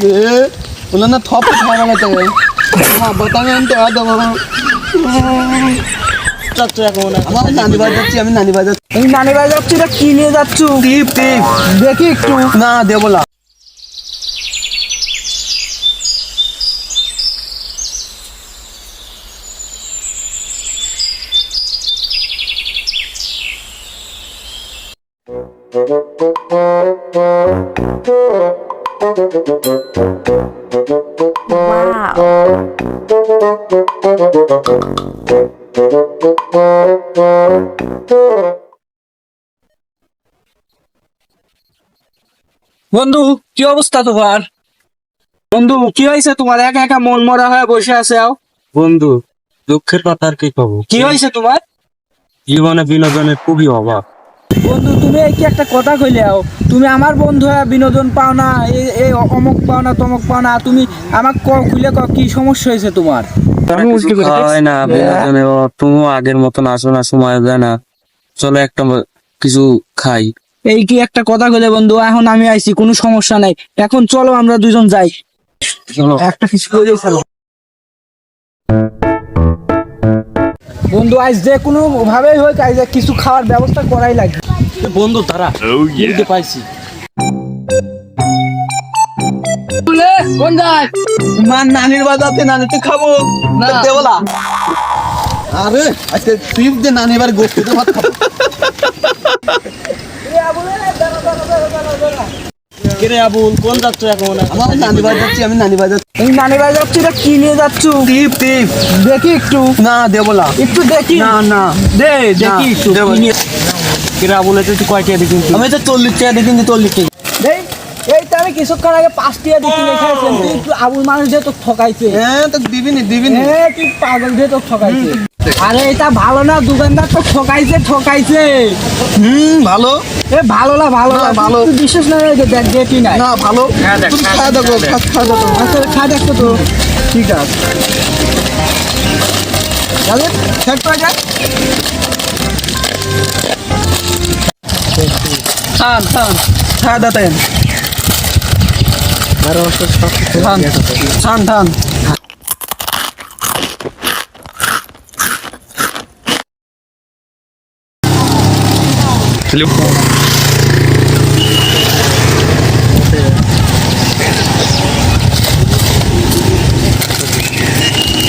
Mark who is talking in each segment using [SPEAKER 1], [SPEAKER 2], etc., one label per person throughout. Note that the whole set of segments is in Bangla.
[SPEAKER 1] बोला ना थप खाना चाहिए हाँ बताएंगे हम तो आ दो যাচ্ছ এখন আমার নানি বাড়ি যাচ্ছি আমি নানি বাড়ি যাচ্ছি
[SPEAKER 2] এই নানি বাড়ি যাচ্ছি রে কি নিয়ে যাচ্ছ
[SPEAKER 1] টিপ টিপ
[SPEAKER 2] দেখি একটু
[SPEAKER 1] না দেবো না
[SPEAKER 2] বন্ধু কি অবস্থা তোমার বন্ধু কি হয়েছে তোমার একা একা মন মরা হয়ে বসে আছে
[SPEAKER 3] বন্ধু দুঃখের কথা আর কি কব
[SPEAKER 2] কি হয়েছে তোমার
[SPEAKER 3] জীবনে বিনোদনের খুবই অভাব।
[SPEAKER 2] বন্ধু তুমি এই কি একটা কথা কইলে তুমি আমার বন্ধু হয়ে বিনোদন পাও না এই অমুক পাও না তমুক পাও না তুমি আমাকে খুলে কি সমস্যা হয়েছে তোমার
[SPEAKER 3] হয় না বিনোদনে তুমিও আগের মতন আসো না, সময় যায় না, চলো একটা কিছু খাই।
[SPEAKER 2] এই কি একটা কথা কইলে বন্ধু এখন আমি আইছি কোনো সমস্যা নাই এখন চলো আমরা দুজন যাই
[SPEAKER 3] চলো
[SPEAKER 2] একটা কিছু করে চলো বন্ধু আজ যে কোনো ভাবেই হোক আজ কিছু খাওয়ার ব্যবস্থা করাই লাগবে
[SPEAKER 3] বন্ধু তারা বুঝতে পাইছি
[SPEAKER 2] কোন যায়
[SPEAKER 1] মা নানির বাড়ি যাচ্ছে নানিতে খাবো
[SPEAKER 2] না।
[SPEAKER 1] দেবো না আরে আজকে টিপ যে নানি বাড়ি গোষ্ঠীতে ভাত খাবো
[SPEAKER 3] কিরে আবুল কোন যাচ্ছ এখন?
[SPEAKER 1] আমার নানি বাড়ি যাচ্ছি আমি নানি বাড়ি যাচ্ছি
[SPEAKER 2] এই নানি বাড়ি যাচ্ছি রে কি নিয়ে যাচ্ছ
[SPEAKER 1] টিপ টিপ
[SPEAKER 2] দেখি একটু
[SPEAKER 1] না দেবো না
[SPEAKER 2] একটু দেখি
[SPEAKER 1] না না
[SPEAKER 2] দে দেখি
[SPEAKER 1] না,
[SPEAKER 2] একটু
[SPEAKER 1] দেবো
[SPEAKER 2] কি
[SPEAKER 1] না।
[SPEAKER 2] নিয়ে-
[SPEAKER 3] কিরে আবুল এটা তুই কয়টা দেখুন?
[SPEAKER 1] আমি তো 40 টাকা দিয়ে কিনছি 40 টাকা
[SPEAKER 2] দেই এই তো আমি কিছুক্ষণ আগে 5 টাকা দিয়ে কিনে খাইছেন তুই একটু আবুল মানুষ দিয়ে তো ঠকাইছে
[SPEAKER 1] হ্যাঁ তো দিবিনি দিবিনি
[SPEAKER 2] তুই পাগল দিয়ে তো ঠকাইছে আরে এটা ভালো না দোকানদার তো ঠকাইছে
[SPEAKER 1] ভালো
[SPEAKER 2] এ ভালো না ভালো
[SPEAKER 1] না,
[SPEAKER 2] না
[SPEAKER 1] ভালো।
[SPEAKER 2] তুই বিশ্বাস না রে দেখ দেখি নাই
[SPEAKER 1] না ভালো তুমি খাওয়া দেখো খাওয়া দেখো
[SPEAKER 2] আচ্ছা খা দেখো তো
[SPEAKER 1] ঠিক আছে
[SPEAKER 2] তাহলে শেষ করে যা
[SPEAKER 1] থান থান খাওয়া দাতেন থান থান থান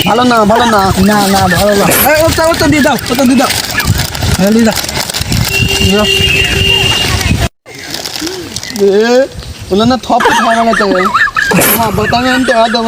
[SPEAKER 1] ভালো না ভালো না
[SPEAKER 2] না না ভালো না
[SPEAKER 1] ওটা দিয়ে দাও ওটা দিয়ে দাও
[SPEAKER 2] হ্যাঁ লিদা
[SPEAKER 1] बोला ना थप खाना चाहिए हाँ बताएंगे हम तो आ दो